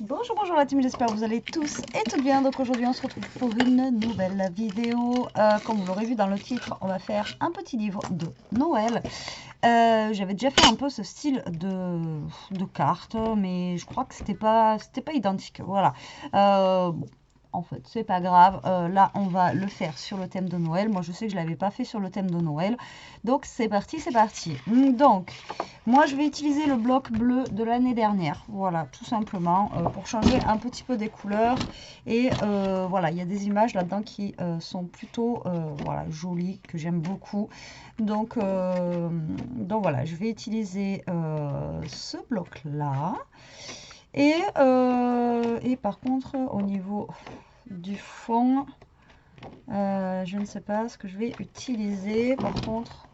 Bonjour, bonjour la team, j'espère que vous allez tous et toutes bien. Donc aujourd'hui on se retrouve pour une nouvelle vidéo. Comme vous l'aurez vu dans le titre, on va faire un petit livre de Noël. J'avais déjà fait un peu ce style de carte, mais je crois que c'était pas identique. Voilà. En fait, c'est pas grave. Là, on va le faire sur le thème de Noël. Moi, je sais que je l'avais pas fait sur le thème de Noël. Donc, c'est parti, c'est parti. Donc, moi, je vais utiliser le bloc bleu de l'année dernière. Voilà, tout simplement, pour changer un petit peu des couleurs. Et voilà, il y a des images là-dedans qui sont plutôt voilà, jolies, que j'aime beaucoup. Donc voilà, je vais utiliser ce bloc-là. Et par contre, au niveau du fond, je ne sais pas ce que je vais utiliser. Par contre,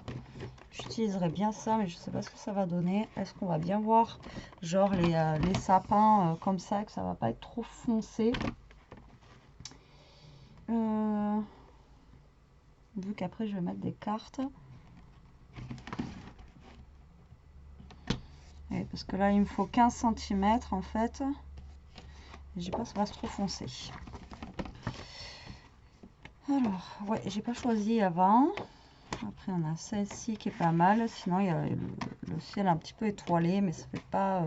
j'utiliserai bien ça, mais je ne sais pas ce que ça va donner. Est-ce qu'on va bien voir, genre les sapins comme ça, que ça va pas être trop foncé. Vu qu'après, je vais mettre des cartes. Et parce que là, il me faut 15 cm en fait. Je sais pas, ça va se trop foncer. Alors, ouais, j'ai pas choisi avant. Après, on a celle-ci qui est pas mal. Sinon, il y a le ciel un petit peu étoilé, mais ça fait pas...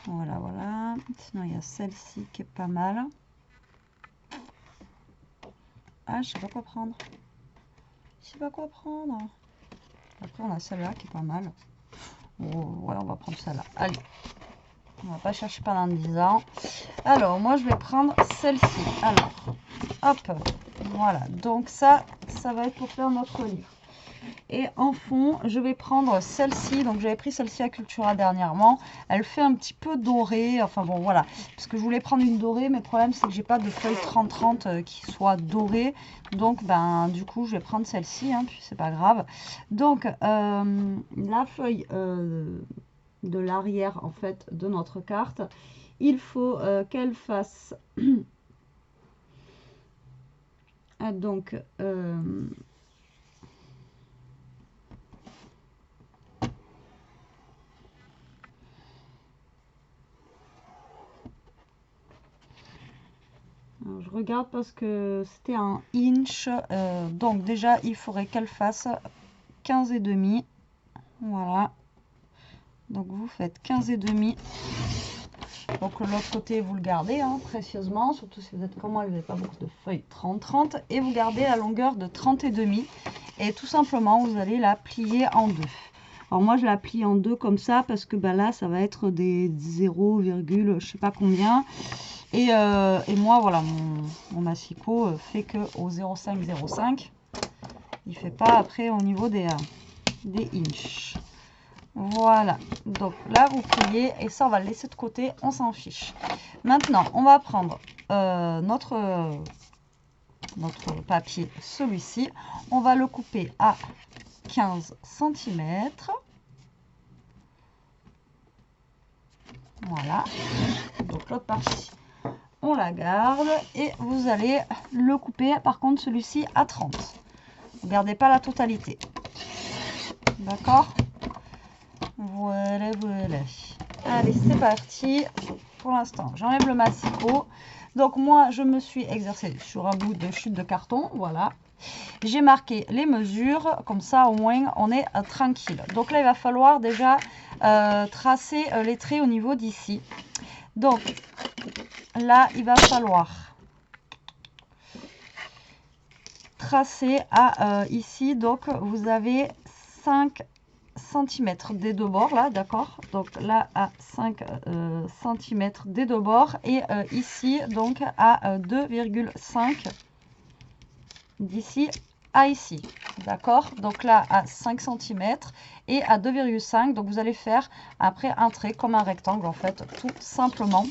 Voilà, voilà. Sinon, il y a celle-ci qui est pas mal. Ah, je sais pas quoi prendre. Je sais pas quoi prendre. Après, on a celle-là qui est pas mal. Oh, ouais, on va prendre celle-là. Allez. On va pas chercher pendant 10 ans. Alors, moi, je vais prendre celle-ci. Alors, hop. Voilà. Donc, ça va être pour faire notre livre. Et en fond, je vais prendre celle-ci. Donc, j'avais pris celle-ci à Cultura dernièrement. Elle fait un petit peu dorée. Enfin, bon, voilà. Parce que je voulais prendre une dorée. Mais le problème, c'est que j'ai pas de feuille 30-30 qui soit dorée. Donc, ben, du coup, je vais prendre celle-ci. Hein, puis, c'est pas grave. Donc, la feuille de l'arrière, en fait, de notre carte, il faut qu'elle fasse... donc... Alors, je regarde parce que c'était un inch. Donc déjà, il faudrait qu'elle fasse 15,5. Voilà. Donc vous faites 15,5. Donc l'autre côté, vous le gardez hein, précieusement. Surtout si vous êtes comme moi, vous n'avez pas beaucoup de feuilles 30-30. Et vous gardez la longueur de 30,5. Et tout simplement, vous allez la plier en deux. Alors moi, je la plie en deux comme ça parce que bah, là, ça va être des 0, je sais pas combien. Et moi, voilà, mon massicot fait que au 0,5, il fait pas après au niveau des inches. Voilà, donc là, vous pliez et ça, on va le laisser de côté, on s'en fiche. Maintenant, on va prendre notre papier, celui-ci. On va le couper à 15 cm. Voilà, donc l'autre partie, on la garde et vous allez le couper par contre celui-ci à 30. Vous gardez pas la totalité. D'accord? Voilà, voilà. Allez, c'est parti. Pour l'instant, j'enlève le massicot. Donc moi, je me suis exercée sur un bout de chute de carton. Voilà. J'ai marqué les mesures. Comme ça, au moins, on est tranquille. Donc là, il va falloir déjà tracer les traits au niveau d'ici. Donc, là, il va falloir tracer à ici. Donc, vous avez 5 cm des deux bords, là, d'accord? Donc, là, à 5 cm des deux bords. Et ici, donc, à 2,5 d'ici à ici. D'accord? Donc, là, à 5 cm et à 2,5. Donc, vous allez faire après un trait comme un rectangle, en fait, tout simplement.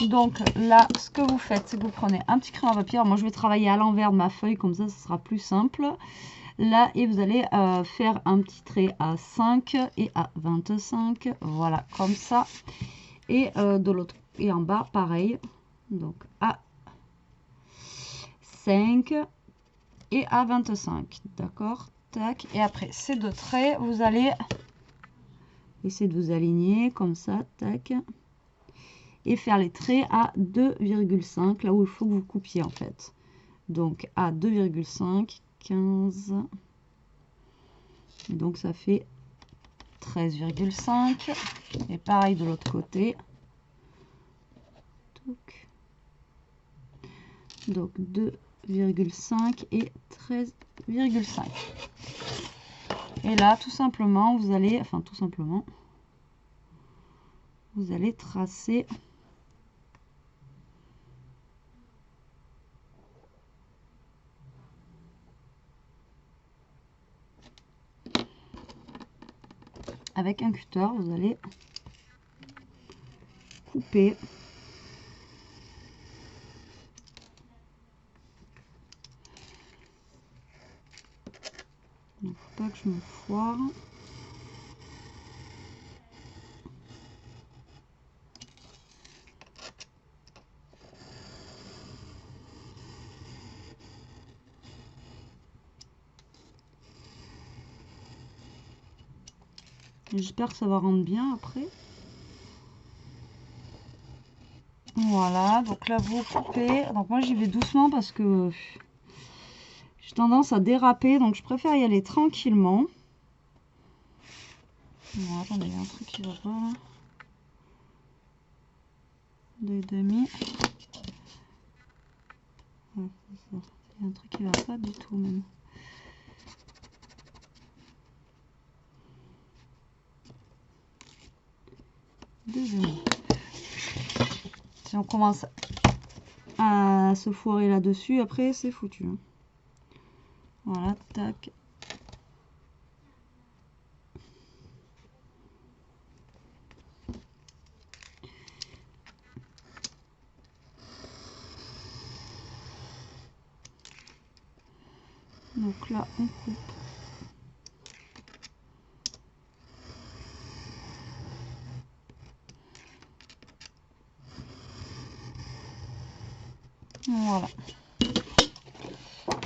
Donc là, ce que vous faites, c'est que vous prenez un petit crayon à papier. Alors, moi, je vais travailler à l'envers de ma feuille, comme ça, ce sera plus simple. Là, et vous allez faire un petit trait à 5 et à 25. Voilà, comme ça. Et de l'autre, et en bas, pareil. Donc, à 5 et à 25. D'accord? Tac. Et après, ces deux traits, vous allez essayer de vous aligner comme ça. Tac. et faire les traits à 2,5, là où il faut que vous coupiez en fait. Donc à 2,5, 15, et donc ça fait 13,5, et pareil de l'autre côté. Donc 2,5 et 13,5. Et là, tout simplement, vous allez, vous allez tracer avec un cutter, vous allez couper. Il ne faut pas que je me foire. J'espère que ça va rendre bien après. Voilà, donc là vous coupez. Donc moi j'y vais doucement parce que j'ai tendance à déraper, donc je préfère y aller tranquillement. Bon, attendez, il y a un truc qui va pas là. 2,5. Ouais, c'est ça. Il y a un truc qui va pas du tout même. Si on commence à se foirer là-dessus, après c'est foutu. Hein. Voilà, tac. Donc là, on coupe. Voilà.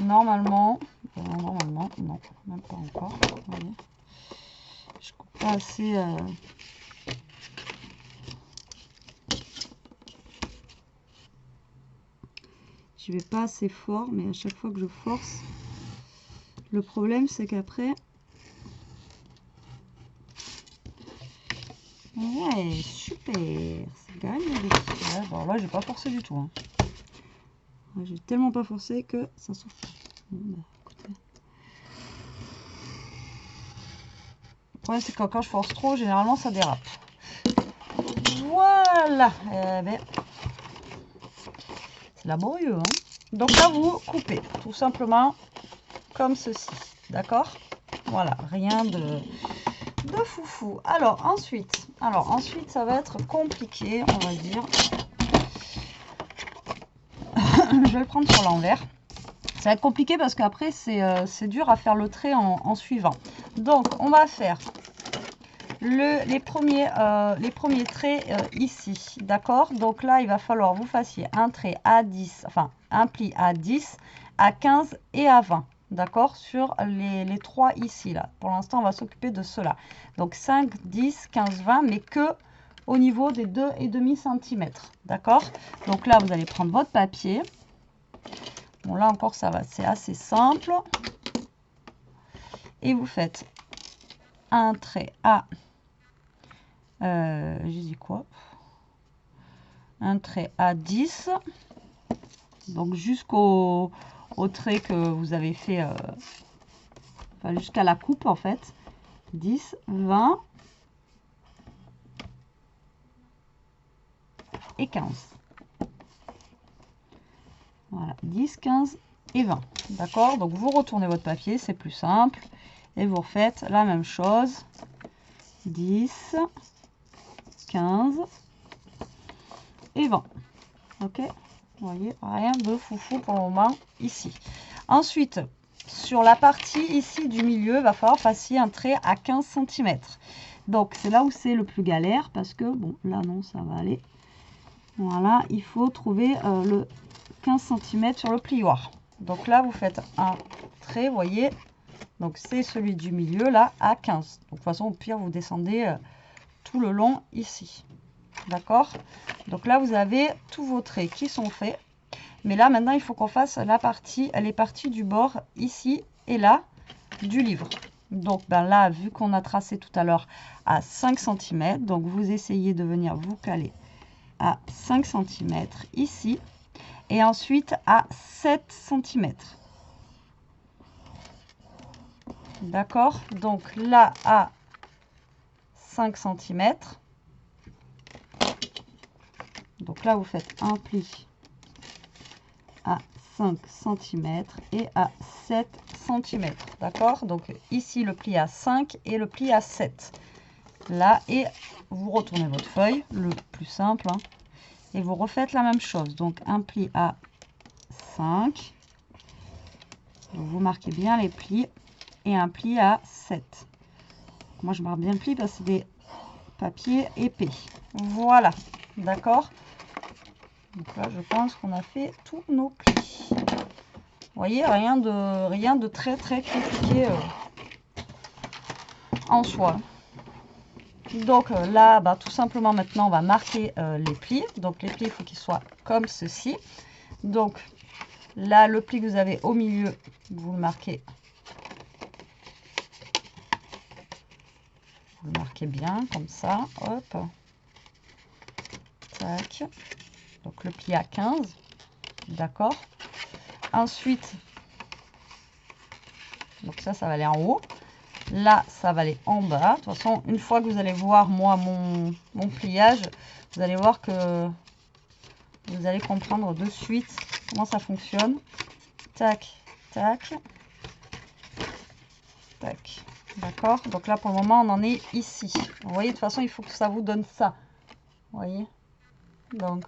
Normalement, non, même pas encore. Vous voyez, je coupe pas assez. Je vais pas assez fort, mais à chaque fois que je force, le problème c'est qu'après. Ouais, super, c'est gagné. Ouais, bon, là, j'ai pas forcé du tout. Hein. J'ai tellement pas forcé que ça souffle. Bon, bah, écoutez. Le problème, c'est que quand je force trop, généralement, ça dérape. Voilà. Eh ben, c'est laborieux. Hein. Donc là, vous coupez tout simplement comme ceci. D'accord? Voilà, rien de foufou. Alors ensuite, ça va être compliqué, on va dire. Je vais le prendre sur l'envers. Ça va être compliqué parce qu'après, c'est dur à faire le trait en suivant. Donc, on va faire les premiers traits ici. D'accord? Donc là, il va falloir que vous fassiez un trait à 10, enfin, un pli à 10, à 15 et à 20. D'accord? Sur les trois ici, là. Pour l'instant, on va s'occuper de cela. Donc, 5, 10, 15, 20, mais que au niveau des 2,5 cm. D'accord? Donc là, vous allez prendre votre papier. Bon, là encore, ça va, c'est assez simple. Et vous faites un trait à... j'ai dit quoi? Un trait à 10. Donc, jusqu'au trait que vous avez fait... enfin, jusqu'à la coupe, en fait. 10, 20 et 15. Voilà, 10, 15 et 20. D'accord? Donc, vous retournez votre papier, c'est plus simple. Et vous refaites la même chose. 10, 15 et 20. Ok? Vous voyez, rien de foufou pour le moment ici. Ensuite, sur la partie ici du milieu, il va falloir fassiez un trait à 15 cm. Donc, c'est là où c'est le plus galère parce que, bon, là, non, ça va aller. Voilà, il faut trouver le 15 cm sur le plioir. Donc là, vous faites un trait, vous voyez. Donc, c'est celui du milieu, là, à 15. Donc, de toute façon, au pire, vous descendez tout le long ici. D'accord? Donc là, vous avez tous vos traits qui sont faits. Mais là, maintenant, il faut qu'on fasse les parties du bord ici et là du livre. Donc ben là, vu qu'on a tracé tout à l'heure à 5 cm, donc vous essayez de venir vous caler à 5 cm ici et ensuite à 7 cm. D'accord? Donc là, à 5 cm. Donc là, vous faites un pli à 5 cm et à 7 cm. D'accord? Donc ici, le pli à 5 et le pli à 7. Là, et vous retournez votre feuille, le plus simple, hein, et vous refaites la même chose. Donc un pli à 5. Donc, vous marquez bien les plis et un pli à 7. Moi, je marque bien le pli parce que c'est des papiers épais. Voilà, d'accord? Donc là, je pense qu'on a fait tous nos plis. Vous voyez, rien de très très compliqué en soi. Donc là, bah, tout simplement maintenant, on va marquer les plis. Donc les plis, il faut qu'ils soient comme ceci. Donc là, le pli que vous avez au milieu, vous le marquez. Vous le marquez bien, comme ça. Hop. Tac. Donc le pli à 15. D'accord. Ensuite, donc ça va aller en haut. Là, ça va aller en bas. De toute façon, une fois que vous allez voir, moi, mon pliage, vous allez voir que vous allez comprendre de suite comment ça fonctionne. Tac, tac, tac. D'accord? Donc là, pour le moment, on en est ici. Vous voyez, de toute façon, il faut que ça vous donne ça. Vous voyez? Donc,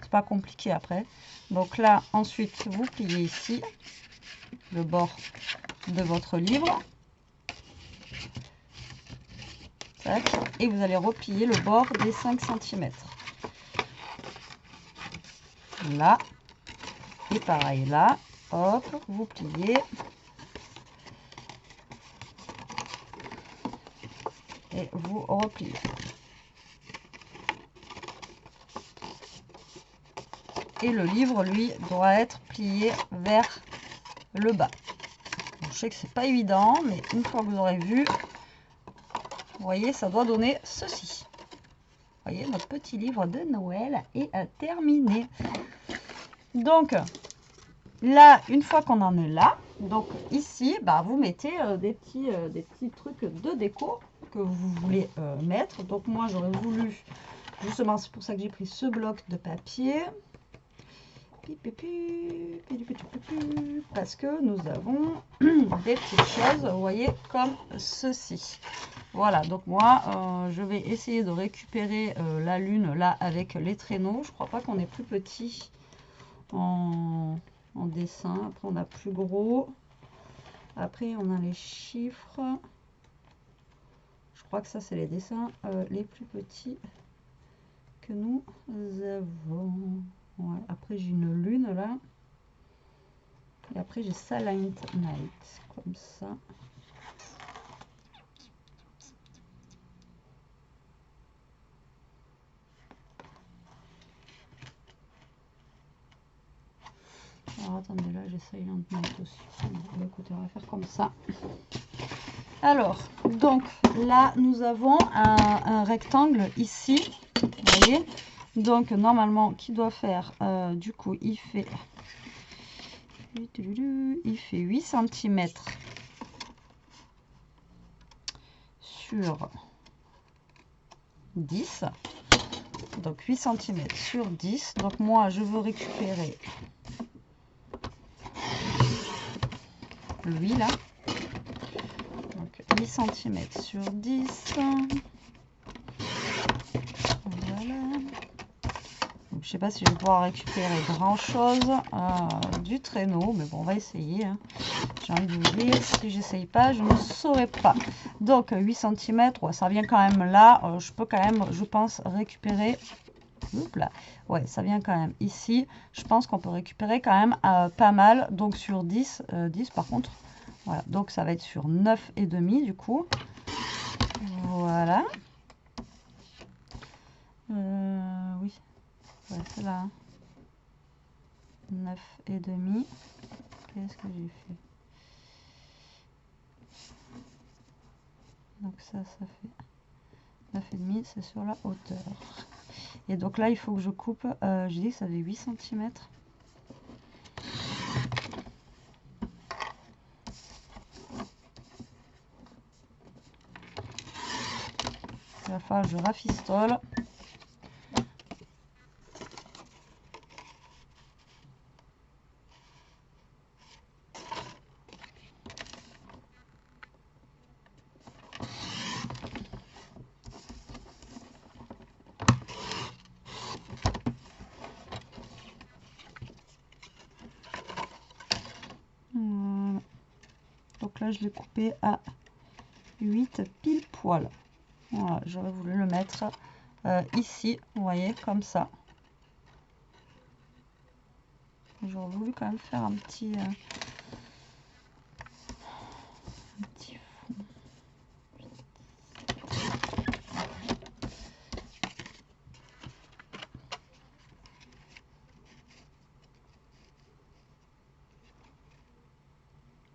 c'est pas compliqué après. Donc là, ensuite, vous pliez ici le bord de votre livre. Tac, et vous allez replier le bord des 5 cm. Là. Et pareil là. Hop, vous pliez. Et vous repliez. Et le livre, lui, doit être plié vers le bas. Bon, je sais que c'est pas évident, mais une fois que vous aurez vu, vous voyez, ça doit donner ceci. Vous voyez, notre petit livre de Noël est terminé. Donc, là, une fois qu'on en est là, donc ici, bah, vous mettez des petits trucs de déco que vous voulez mettre. Donc moi, j'aurais voulu, justement, c'est pour ça que j'ai pris ce bloc de papier. Parce que nous avons des petites choses, vous voyez, comme ceci. Voilà, donc moi, je vais essayer de récupérer la lune là avec les traîneaux. Je crois pas qu'on est plus petit en dessin. Après, on a plus gros. Après, on a les chiffres. Je crois que ça, c'est les dessins les plus petits que nous avons. Ouais, après, j'ai une lune là. Et après, j'ai Silent Night, comme ça. Alors, attendez, là, j'ai Silent Night aussi. Bon, écoutez, on va faire comme ça. Alors, donc, là, nous avons un rectangle ici. Vous voyez? Donc, normalement, qui doit faire, du coup, il fait 8 cm sur 10. Donc 8 cm sur 10. Donc moi, je veux récupérer lui là. Donc 8 cm sur 10. Voilà. Donc, je sais pas si je vais pouvoir récupérer grand chose du traîneau, mais bon, on va essayer. Hein. J'ai envie de vous dire, si j'essaye pas, je ne saurais pas. Donc 8 cm, ouais, ça vient quand même là. Je peux quand même, je pense, récupérer. Oups là. Ouais, ça vient quand même ici. Je pense qu'on peut récupérer quand même pas mal. Donc sur 10, 10 par contre. Voilà, donc ça va être sur 9,5 du coup. Voilà. Ouais, c'est là. 9,5. Qu'est-ce que j'ai fait? Donc ça fait 9,5, c'est sur la hauteur. Et donc là, il faut que je coupe, j'ai dit que ça fait 8 cm. Il va falloir que je rafistole. Voilà. Donc là, je l'ai coupé à 8 pile poil. Voilà, j'aurais voulu le mettre ici, vous voyez, comme ça. J'aurais voulu quand même faire un petit fond.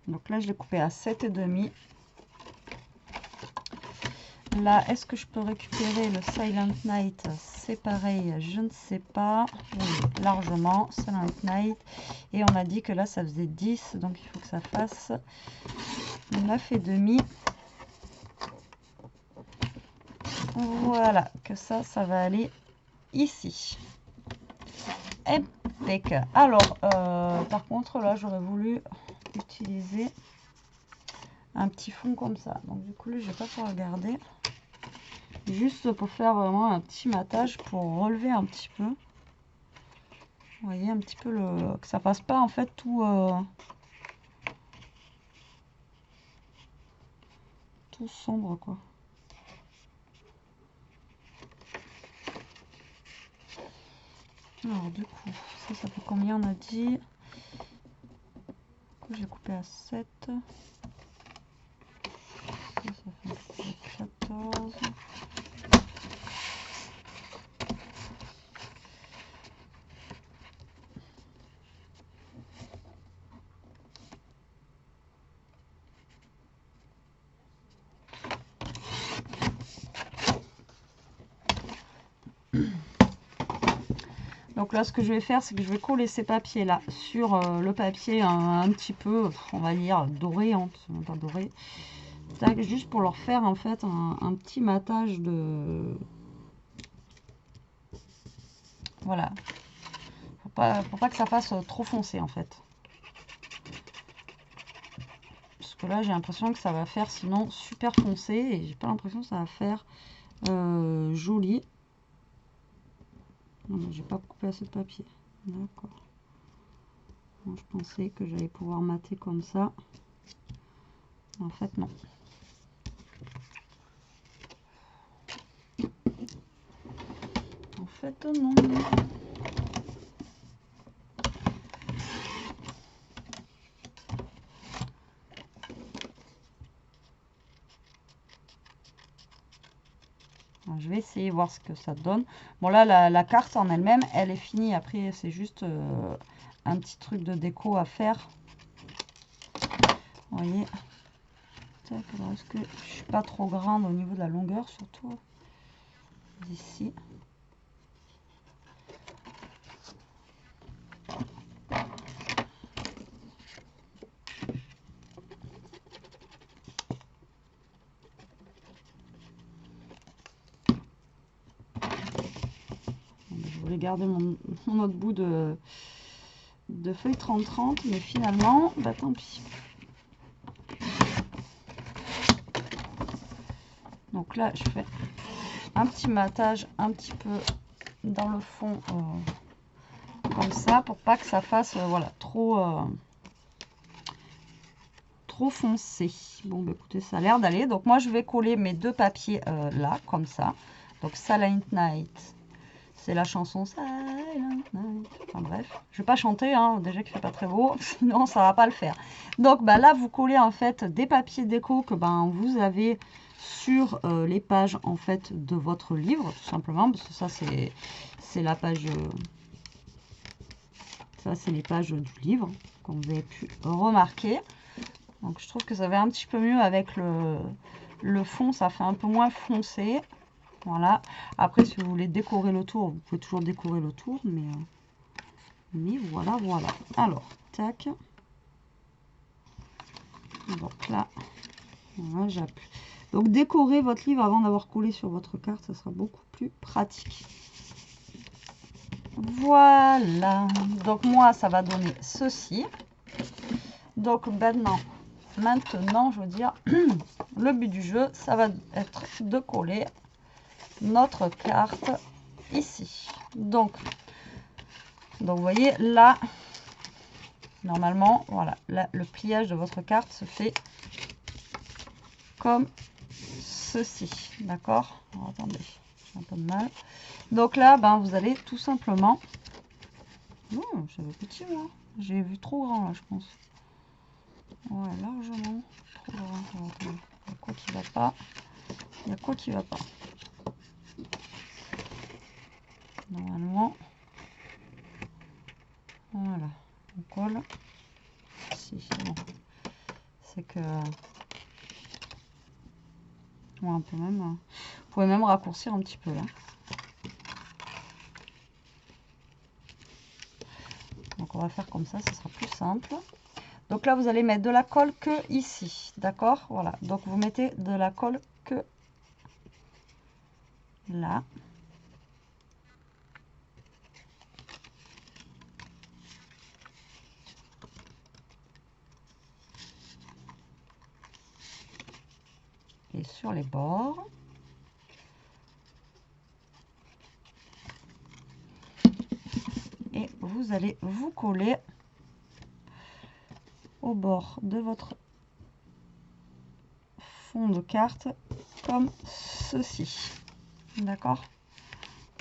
Donc là, je l'ai coupé à 7,5. Là, est-ce que je peux récupérer le Silent Night? C'est pareil, je ne sais pas. Oui, largement, Silent Night. Et on a dit que là, ça faisait 10, donc il faut que ça fasse 9,5. Voilà, que ça va aller ici. Impec. Alors, par contre, là, j'aurais voulu utiliser un petit fond comme ça. Donc, du coup, là, je vais pas pouvoir regarder. Juste pour faire vraiment un petit matage pour relever un petit peu. Vous voyez un petit peu que ça passe pas en fait tout sombre quoi. Alors du coup, ça fait combien on a dit? Je l'ai coupé à 7. Ça fait 14. Donc là, ce que je vais faire, c'est que je vais coller ces papiers là sur le papier un petit peu, on va dire doré, hein, pas doré. Tac, juste pour leur faire en fait un petit matage de... Voilà. Faut pas que ça fasse trop foncé en fait. Parce que là, j'ai l'impression que ça va faire sinon super foncé et j'ai pas l'impression que ça va faire joli. Non, mais j'ai pas coupé assez de papier. D'accord. Moi, je pensais que j'allais pouvoir mater comme ça. En fait, non. En fait, non. Alors, je vais essayer de voir ce que ça donne. Bon, là, la carte en elle-même, elle est finie. Après, c'est juste un petit truc de déco à faire. Vous voyez. Alors, est-ce que je suis pas trop grande au niveau de la longueur, surtout ici. Je voulais garder mon autre bout de feuille 30-30, mais finalement, bah tant pis. Donc là, je fais un petit matage un petit peu dans le fond, comme ça, pour pas que ça fasse voilà, trop foncé. Bon, bah, écoutez, ça a l'air d'aller. Donc moi, je vais coller mes deux papiers là, comme ça. Donc Silent Night, c'est la chanson Silent Night. Enfin bref, je vais pas chanter, hein, déjà qu'il fait pas très beau, sinon ça va pas le faire. Donc bah, là, vous collez en fait des papiers déco que ben, vous avez sur les pages en fait de votre livre, tout simplement, parce que ça c'est la page... ça, c'est les pages du livre, comme vous avez pu remarquer. Donc, je trouve que ça va un petit peu mieux avec le fond. Ça fait un peu moins foncé. Voilà. Après, si vous voulez décorer le tour, vous pouvez toujours décorer le tour. Mais voilà, voilà. Alors, tac. Donc là, voilà, j'appuie. Donc, décorez votre livre avant d'avoir collé sur votre carte. Ça sera beaucoup plus pratique. Voilà. Donc, moi, ça va donner ceci. Donc, maintenant, je veux dire, le but du jeu, ça va être de coller notre carte ici. Donc vous voyez là, normalement, voilà, là, le pliage de votre carte se fait comme ceci, d'accord? Attendez, j'ai un peu de mal. Donc là, ben, vous allez tout simplement... Oh, j'avais petit moi, j'ai vu trop grand là, je pense. Ouais, largement trop grand. Il y a quoi qui va pas? Il y a quoi qui va pas? Normalement, voilà, on colle. Si, c'est bon. C'est que... Ouais, on peut même... vous pouvez même raccourcir un petit peu là. Donc on va faire comme ça sera plus simple. Donc là, vous allez mettre de la colle que ici, d'accord? Voilà, donc vous mettez de la colle que là. Et sur les bords. Et vous allez vous coller au bord de votre fond de carte comme ceci, d'accord?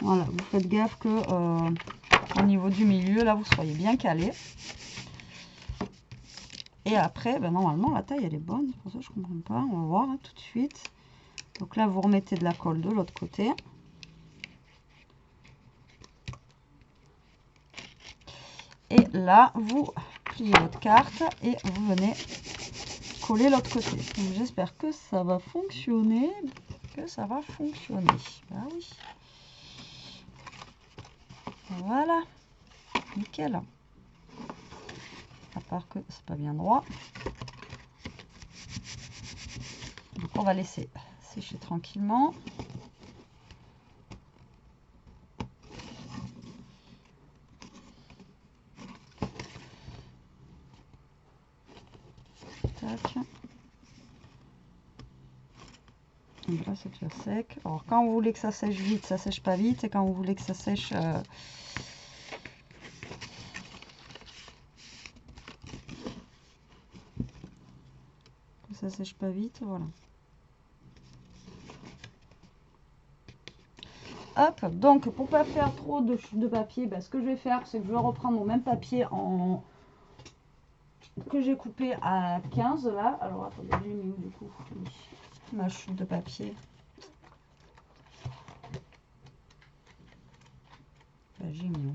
Voilà, vous faites gaffe que au niveau du milieu là vous soyez bien calé. Et après, ben, normalement la taille elle est bonne, c'est pour ça que je comprends pas, on va voir hein, tout de suite. Donc là vous remettez de la colle de l'autre côté. Et là vous pliez votre carte et vous venez coller l'autre côté. J'espère que ça va fonctionner. Bah oui. Voilà. Nickel. À part que c'est pas bien droit. Donc on va laisser sécher tranquillement. Tac. Donc là c'est déjà sec. Alors quand vous voulez que ça sèche vite, ça sèche pas vite. Et quand vous voulez que ça sèche... ça sèche pas vite, voilà. Hop, donc pour pas faire trop de papier, ben, ce que je vais faire, c'est que je vais reprendre mon même papier que j'ai coupé à 15 là. Alors attendez, j'ai mis où du coup ma chute de papier. Ben, j'ai mis où?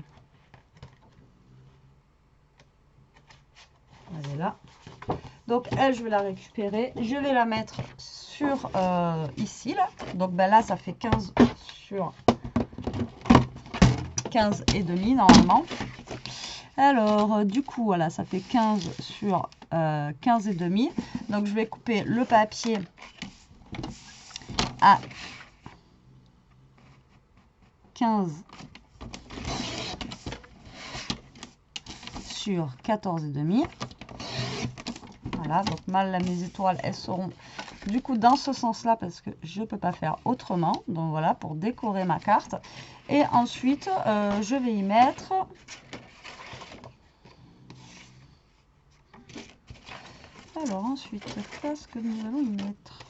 Elle est là. Donc elle, je vais la récupérer. Je vais la mettre sur ici là. Donc ben, là, ça fait 15 sur 15 et demi normalement. Alors du coup, voilà, ça fait 15 sur 15 et demi. Donc je vais couper le papier à 15 sur 14 et demi. Voilà, donc mal mes étoiles, elles seront du coup dans ce sens là parce que je peux pas faire autrement. Donc voilà, pour décorer ma carte. Et ensuite je vais y mettre alors ensuite qu'est-ce que nous allons y mettre?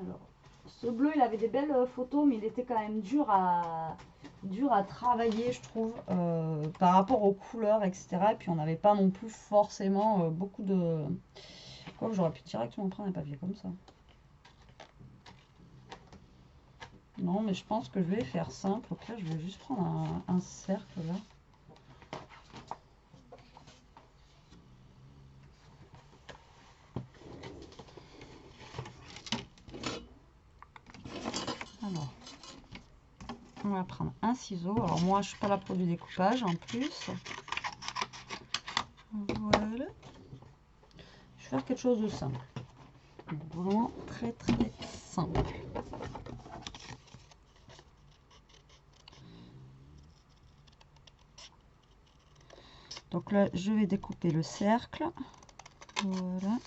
Alors ce bleu il avait des belles photos mais il était quand même dur à dur à travailler, je trouve, par rapport aux couleurs, etc. Et puis on n'avait pas non plus forcément beaucoup de... Quoi que j'aurais pu directement prendre un papier comme ça. Non, mais je pense que je vais faire simple. Au pire, je vais juste prendre un cercle là. Alors, on va prendre un ciseau. Alors moi, je suis pas là pour du découpage en plus. Voilà. Je vais faire quelque chose de simple. Vraiment très très simple. Donc là, je vais découper le cercle. Voilà.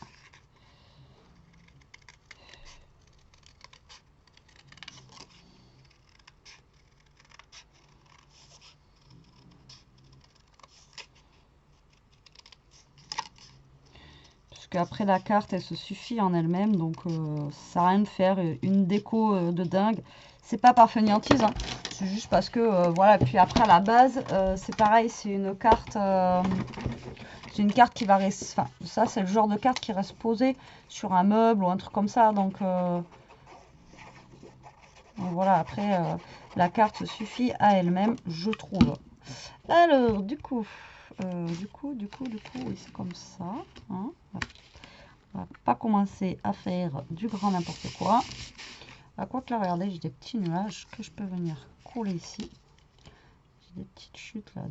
Parce qu'après la carte, elle se suffit en elle-même. Donc ça sert à rien de faire une déco de dingue. C'est pas par fainéantise, hein. C'est juste parce que voilà. Puis après à la base, c'est pareil, c'est une carte. C'est une carte qui va rester. Enfin, ça, c'est le genre de carte qui reste posée sur un meuble ou un truc comme ça. Donc voilà, après, la carte se suffit à elle-même, je trouve. Alors, du coup, oui, c'est comme ça. Hein. On va pas commencer à faire du grand n'importe quoi. À quoi que là, regardez, j'ai des petits nuages que je peux venir couler ici. J'ai des petites chutes là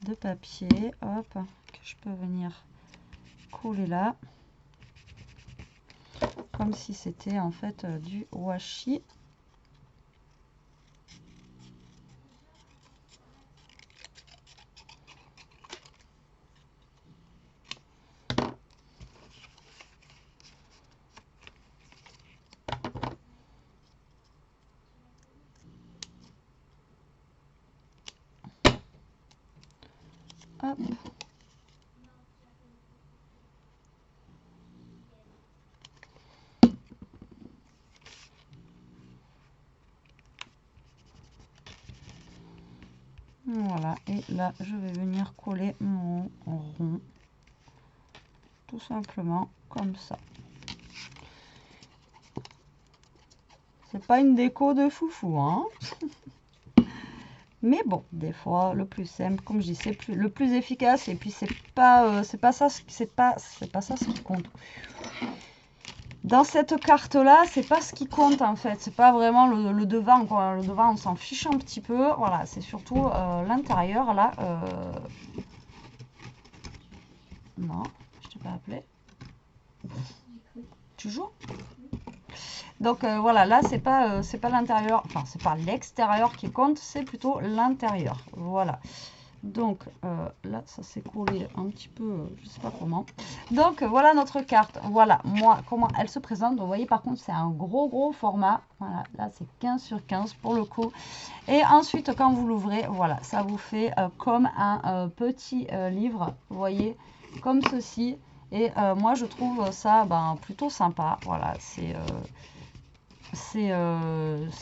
de papier, hop, que je peux venir coller là. Comme si c'était en fait du washi. Hop. Voilà, et là je vais venir coller mon rond tout simplement comme ça. C'est pas une déco de foufou, hein. Mais bon, des fois le plus simple, comme je dis, c'est le plus efficace, et puis c'est pas ça ce qui compte. Dans cette carte là, c'est pas ce qui compte en fait, c'est pas vraiment le devant quoi. Le devant on s'en fiche un petit peu, voilà, c'est surtout l'intérieur là. Non, je t'ai pas appelé. Tu joues? Donc voilà, là c'est pas l'intérieur, enfin c'est pas l'extérieur qui compte, c'est plutôt l'intérieur. Voilà. Donc là ça s'est collé un petit peu, je sais pas comment. Donc voilà notre carte. Voilà, moi comment elle se présente. Donc, vous voyez par contre c'est un gros format. Voilà, là c'est 15 sur 15 pour le coup. Et ensuite quand vous l'ouvrez, voilà, ça vous fait comme un petit livre, vous voyez, comme ceci. Et moi je trouve ça plutôt sympa. Voilà, c'est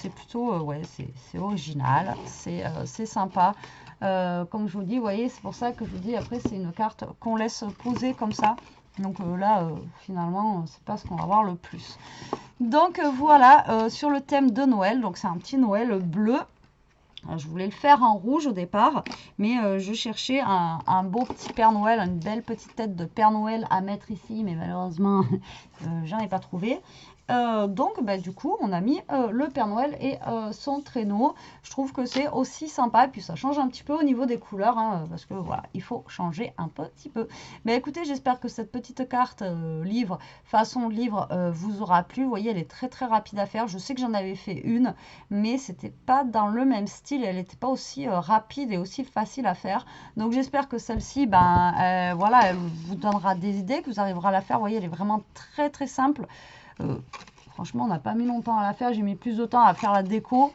plutôt ouais, c'est original, c'est sympa. Comme je vous dis, vous voyez, c'est pour ça que je vous dis après c'est une carte qu'on laisse poser comme ça. Donc là finalement c'est pas ce qu'on va voir le plus. Donc voilà, sur le thème de Noël, donc c'est un petit Noël bleu. Alors, je voulais le faire en rouge au départ, mais je cherchais un beau petit Père Noël, une belle petite tête de Père Noël à mettre ici, mais malheureusement j'en ai pas trouvé. Donc du coup on a mis le Père Noël et son traîneau. Je trouve que c'est aussi sympa, et puis ça change un petit peu au niveau des couleurs, hein, parce que voilà, il faut changer un petit peu. Mais écoutez, j'espère que cette petite carte livre, façon livre, vous aura plu. Vous voyez, elle est très rapide à faire. Je sais que j'en avais fait une, mais c'était pas dans le même style, elle n'était pas aussi rapide et aussi facile à faire. Donc j'espère que celle-ci, voilà, elle vous donnera des idées, que vous arriverez à la faire. Vous voyez, elle est vraiment très simple. Franchement, on n'a pas mis longtemps à la faire. J'ai mis plus de temps à faire la déco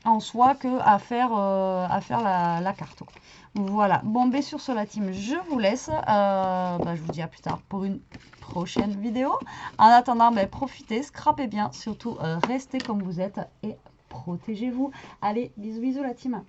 en soi que à faire la carte. Voilà. Bon, ben sur ce, la team, je vous laisse. Je vous dis à plus tard pour une prochaine vidéo. En attendant, profitez, scrapez bien. Surtout, restez comme vous êtes. Et protégez-vous. Allez, bisous bisous la team.